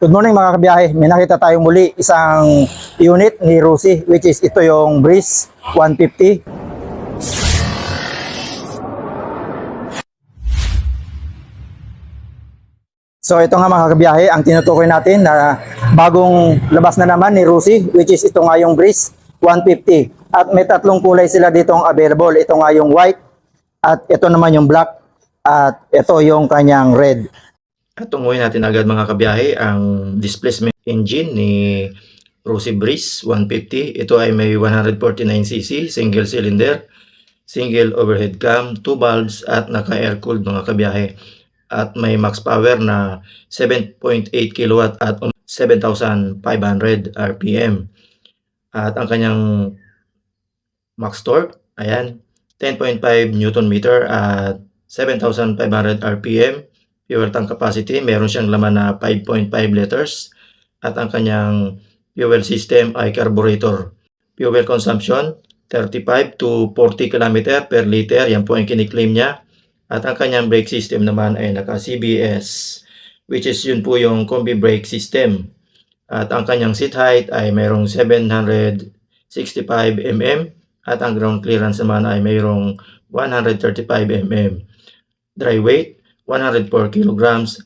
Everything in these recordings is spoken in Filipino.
Good morning mga kabiyahe. May nakita tayo muli isang unit ni Rusi, which is ito yung Breeze 150. So ito nga mga kabiyahe, ang tinutukoy natin na bagong labas na naman ni Rusi, which is ito nga yung Breeze 150. At may tatlong kulay sila ditong available. Ito nga yung white, at ito naman yung black, at ito yung kanyang red. At tunguhin natin agad mga kabiyahe ang displacement engine ni Rusi Breeze 150. Ito ay may 149cc, single cylinder, single overhead cam, 2 valves at naka-air-cooled mga kabiyahe. At may max power na 7.8 kW at 7,500 RPM. At ang kanyang max torque, ayan, 10.5 Newton meter at 7,500 RPM. Fuel tank capacity, meron siyang laman na 5.5 liters. At ang kanyang fuel system ay carburetor. Fuel consumption, 35 to 40 km per liter. Yan po ang kiniklaim niya. At ang kanyang brake system naman ay naka-CBS, which is yun po yung combi brake system. At ang kanyang seat height ay mayroong 765 mm. At ang ground clearance naman ay mayroong 135 mm. Dry weight, 104 kilograms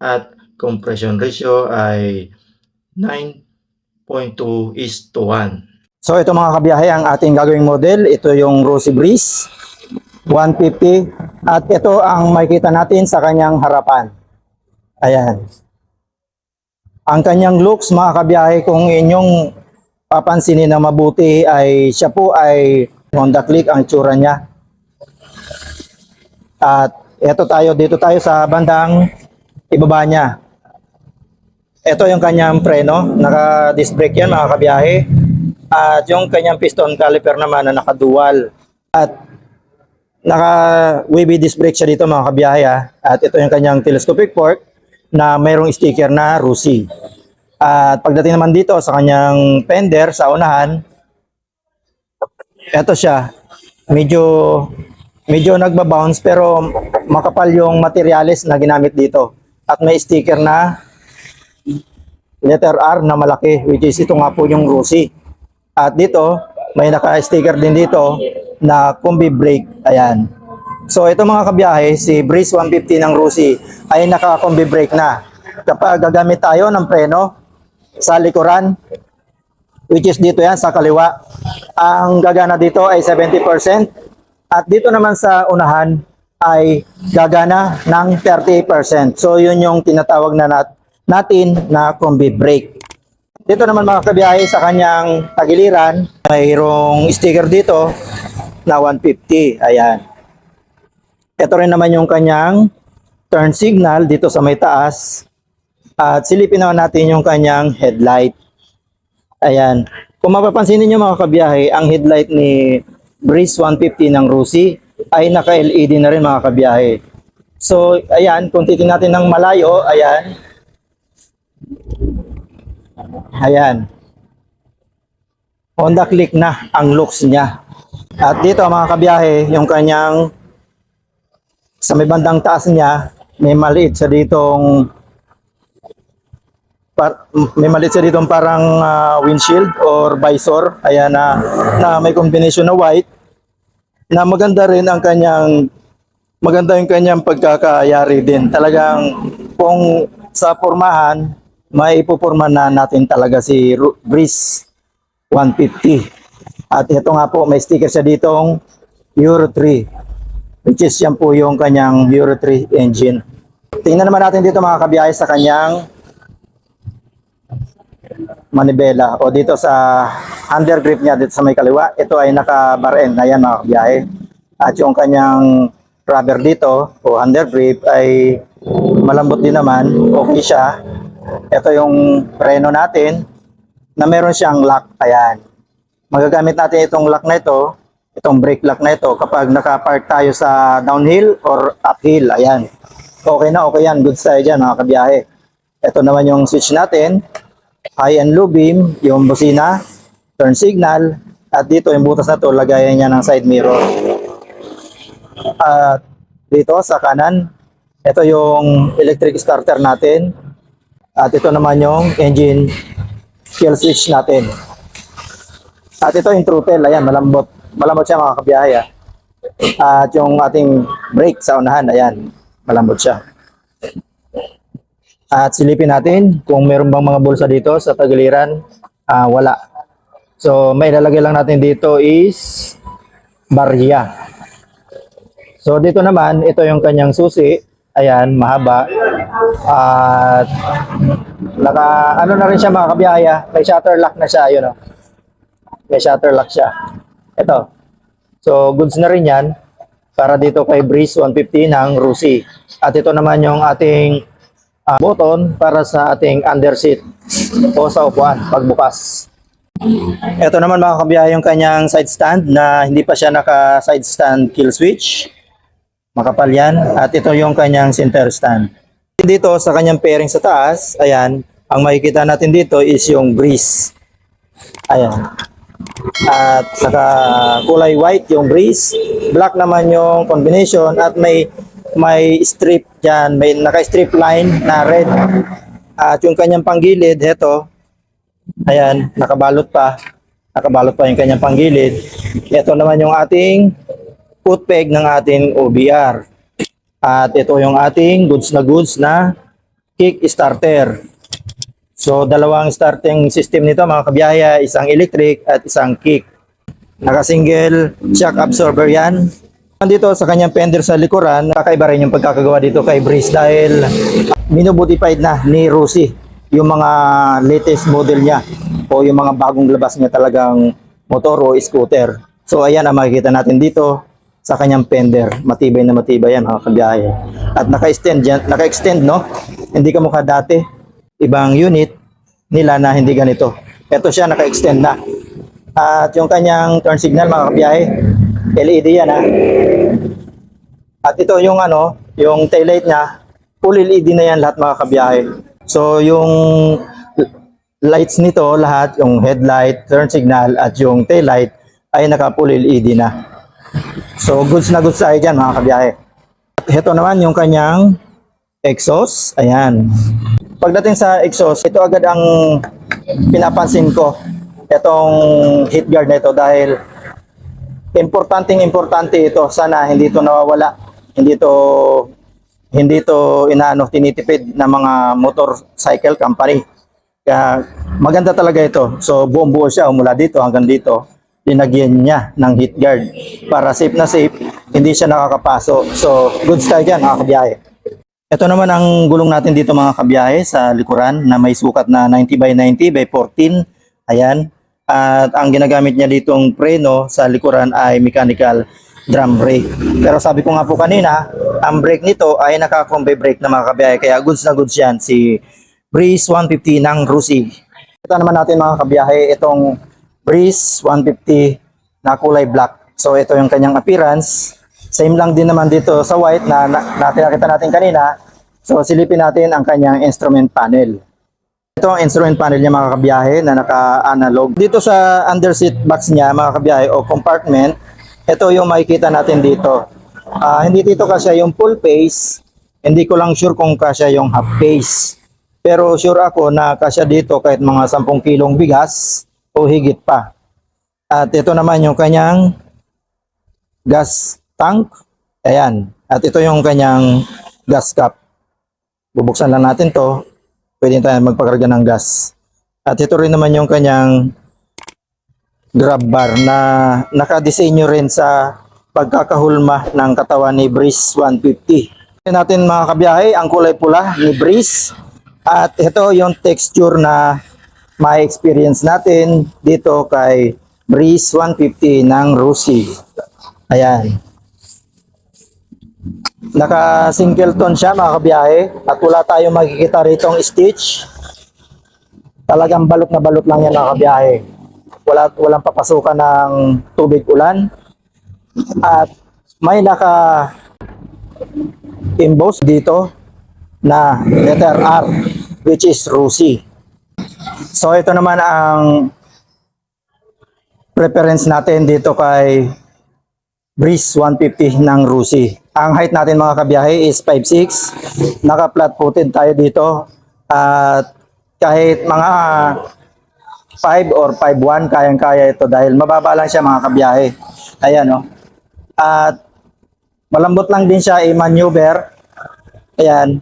at compression ratio ay 9.2:1. So ito mga kabiyahe ang ating gagawing model. Ito yung Rusi Breeze 150 at ito ang makikita natin sa kanyang harapan. Ayan. Ang kanyang looks mga kabiyahe, kung inyong papansinin na mabuti, ay siya po ay Honda Click ang itsura niya. At dito tayo sa bandang ibaba niya. Ito yung kanyang preno, naka-disc brake yan mga kabiyahe. At yung kanyang piston caliper naman na naka-dual. At naka-wavy disc brake siya dito mga kabiyahe. At ito yung kanyang telescopic fork na mayroong sticker na Rusi. At pagdating naman dito sa kanyang fender sa unahan, ito siya, medyo nagbabounce pero makapal yung materials na ginamit dito. At may sticker na letter R na malaki, which is ito nga po yung Rusi. At dito, may naka-sticker din dito na combi brake. Ayan. So ito mga kabiyahe, si Breeze 150 ng Rusi ay naka-combi brake na. Kapag gagamit tayo ng preno sa likuran, which is dito yan sa kaliwa, ang gagana dito ay 70%. At dito naman sa unahan ay gagana ng 30%. So yun yung tinatawag na natin na combi brake. Dito naman mga kabiyahe sa kanyang tagiliran, mayroong sticker dito na 150. Ayan. Ito rin naman yung kanyang turn signal dito sa may taas. At silipin naman natin yung kanyang headlight. Ayan. Kung mapapansin niyo mga kabiyahe, ang headlight ni Breeze 150 ng Rusi ay naka-LED na rin mga kabiyahe. So, ayan, kung titingnan natin ng malayo, ayan. Ayan. Honda Click na ang looks niya. At dito mga kabiyahe, yung kanyang sa may bandang taas niya, may maliit sa ditong parang windshield or visor. Ayan na may combination na white. Na maganda yung kanyang pagkakayari din. Talagang kung sa pormahan, may ipupurma na natin talaga si Breeze 150. At ito nga po, may sticker siya ditong Euro 3, which is yan po yung kanyang Euro 3 engine. Tingnan naman natin dito mga kabiyahe sa kanyang manibela o dito sa under grip niya dito sa may kaliwa. Ito ay naka-bar end. Ayan mga kabiyahe. At yung kanyang rubber dito o under grip ay malambot din naman. Okay siya. Ito yung preno natin na meron siyang lock. Ayan. Magagamit natin itong lock na ito, itong brake lock na ito kapag naka-park tayo sa downhill or uphill. Ayan. Okay na, okay yan. Good side yan mga kabiyahe. Ito naman yung switch natin. High and low beam, yung busina, turn signal, at dito yung butas na to, lagayan niya ng side mirror. At dito sa kanan, ito yung electric starter natin. At ito naman yung engine kill switch natin. At ito yung throttle, ayan, malambot. Malambot siya mga kabiyahe. At yung ating brake sa unahan, ayan, malambot siya. At silipin natin kung meron bang mga bulsa dito sa tagiliran. Wala. So may lalagay lang natin dito is barya. So dito naman, ito yung kanyang susi. Ayan, mahaba. At ano na rin siya mga kabiyaya. May shutter lock na siya, yun o. May shutter lock siya. Ito. So goods na rin yan para dito kay Breeze 150 ng Rusi. At ito naman yung ating button para sa ating under seat o sa upuan pagbukas. Ito naman mga kabiyaya yung kanyang side stand na hindi pa siya naka side stand kill switch. Makapal yan. At ito yung kanyang center stand. Dito sa kanyang pairing sa taas, ayan, ang makikita natin dito is yung Breeze. Ayan. At saka kulay white yung Breeze. Black naman yung combination at may strip dyan. May naka-strip line na red. At yung kanyang panggilid, heto, ayan, nakabalot pa. Nakabalot pa yung kanyang panggilid. Ito naman yung ating foot peg ng ating OBR. At ito yung ating goods na kick starter. So dalawang starting system nito mga kabiyaya, isang electric at isang kick. Naka-single shock absorber yan. Dito sa kanyang fender sa likuran, kakaiba rin yung pagkakagawa dito kay Breeze dahil minumodified na ni Rusi yung mga latest model niya o yung mga bagong labas niya talagang motor o scooter. So ayan ang makikita natin dito sa kanyang fender. Matibay na matibay yan mga kabiyahe. At naka-extend no? Hindi ka mukha dati. Ibang unit nila na hindi ganito. Ito siya naka-extend na. At yung kanyang turn signal mga kabiyahe, LED yan ha. At ito yung yung taillight niya, full LED na yan lahat mga kabiyahe. So yung lights nito lahat, yung headlight, turn signal at yung taillight ay naka full LED na. So goods na goods tayo dyan mga kabiyahe. At ito naman yung kanyang exhaust. Ayan. Pagdating sa exhaust, ito agad ang pinapansin ko. Itong heat guard na ito dahil importante ito. Sana hindi ito nawawala. Hindi ito tinitipid ng mga motorcycle company. Kaya maganda talaga ito. So buong buo siya mula dito hanggang dito. Linagyan niya ng heat guard para safe na safe, hindi siya nakakapaso. So goods tayo dyan mga kabiyahe. Ito naman ang gulong natin dito mga kabiyahe sa likuran na may sukat na 90 by 90 by 14. Ayan. At ang ginagamit niya ditong preno sa likuran ay mechanical drum brake. Pero sabi ko nga po kanina, ang brake nito ay naka-combi brake na mga kabiyahe. Kaya goods na goods yan si Breeze 150 ng Rusi. Ito naman natin mga kabiyahe, itong Breeze 150 na kulay black. So ito yung kanyang appearance. Same lang din naman dito sa white na nakita natin kanina. So silipin natin ang kanyang instrument panel. Ito ang instrument panel niya mga kabiyahe na naka-analog. Dito sa underseat box niya mga kabiyahe o compartment, ito yung makikita natin dito. Hindi dito kasya yung full face. Hindi ko lang sure kung kasya yung half face. Pero sure ako na kasya dito kahit mga 10 kilong bigas o higit pa. At ito naman yung kanyang gas tank. Ayan. At ito yung kanyang gas cap. Bubuksan lang natin to. Pwede tayo magpakarga ng gas. At ito rin naman yung kanyang grab bar na nakadesenyo rin sa pagkakahulma ng katawan ni Breeze 150. Ito natin mga kabiyahe, ang kulay pula ni Breeze. At ito yung texture na may experience natin dito kay Breeze 150 ng Rusi. Ayan. Naka single tone siya mga kabiyahe at wala tayong makikita ritong stitch. Talagang balot na balot lang yan mga kabiyahe. Walang papasukan ng tubig ulan. At may naka emboss dito na letter R which is Rusi. So ito naman ang preference natin dito kay Breeze 150 ng Rusi. Ang height natin mga kabiyahe is 5'6". Naka-flat footed tayo dito. At kahit mga 5 or 5.1, kayang-kaya ito dahil mababa lang siya mga kabiyahe. Ayan, oh. At malambot lang din siya i-maneuver. Ayan.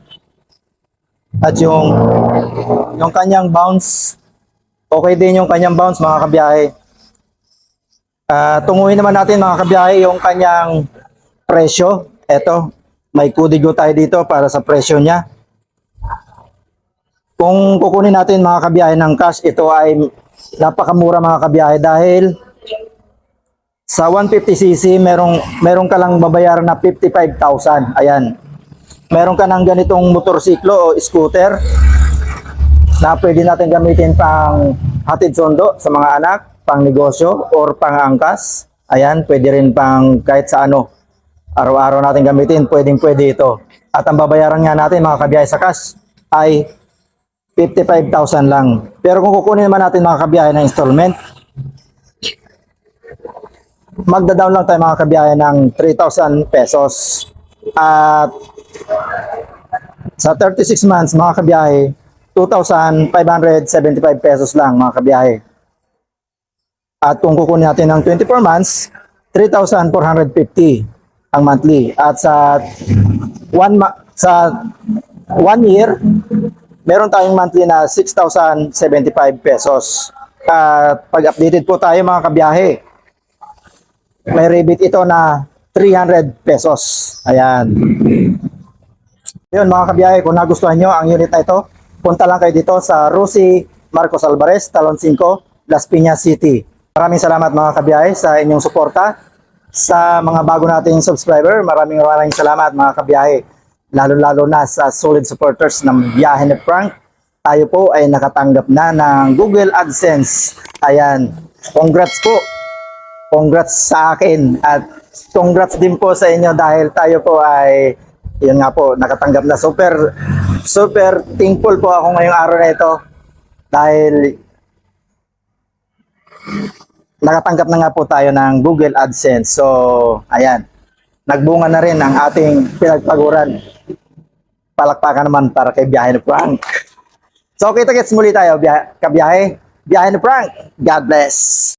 At yung kanyang bounce, okay din yung kanyang bounce mga kabiyahe. Tunguhin naman natin mga kabiyahe yung kanyang presyo. Eto, may kudigo tayo dito para sa presyo niya. Kung kukunin natin mga kabiyahe ng cash, ito ay napakamura mga kabiyahe dahil sa 150cc merong ka lang babayaran na 55,000. Ayan. Meron ka ng ganitong motorsiklo o scooter na pwede natin gamitin pang hatid sundo sa mga anak, pang negosyo or pang angkas. Ayan, pwede rin pang kahit sa ano. Araw-araw natin gamitin, pwedeng-pwede ito. At ang babayaran nga natin mga kabiyahe sa cash ay 55,000 lang. Pero kung kukunin naman natin mga kabiyahe ng installment, magda-down lang tayo mga kabiyahe ng 3,000 pesos. At sa 36 months mga kabiyahe, 2,575 pesos lang mga kabiyahe. At kung kukunin natin ng 24 months, 3,450 ang monthly. At sa 1 year, meron tayong monthly na 6,075 pesos. At pag-updated po tayo mga kabiyahe, may rebate ito na 300 pesos. Ayan. Yun mga kabiyahe, kung nagustuhan nyo ang unit na ito, punta lang kayo dito sa Rosie Marcos Alvarez, Talon 5, Las Piñas City. Maraming salamat mga kabiyahe sa inyong suporta. Sa mga bago nating subscriber, maraming salamat mga kabiyahe. Lalo-lalo na sa solid supporters ng Biyahe ni Frank. Tayo po ay nakatanggap na ng Google AdSense. Ayan. Congrats po. Congrats sa akin at congrats din po sa inyo dahil tayo po ay yun nga po nakatanggap na. Super thankful po ako ngayong araw na ito dahil nakatanggap na nga po tayo ng Google AdSense. So ayan, nagbunga na rin ang ating pinagpaguran. Palakpakan naman para kay Biyahe ni Frank. So kita-kits muli tayo kabiyahe. Biyahe ni Frank. God bless.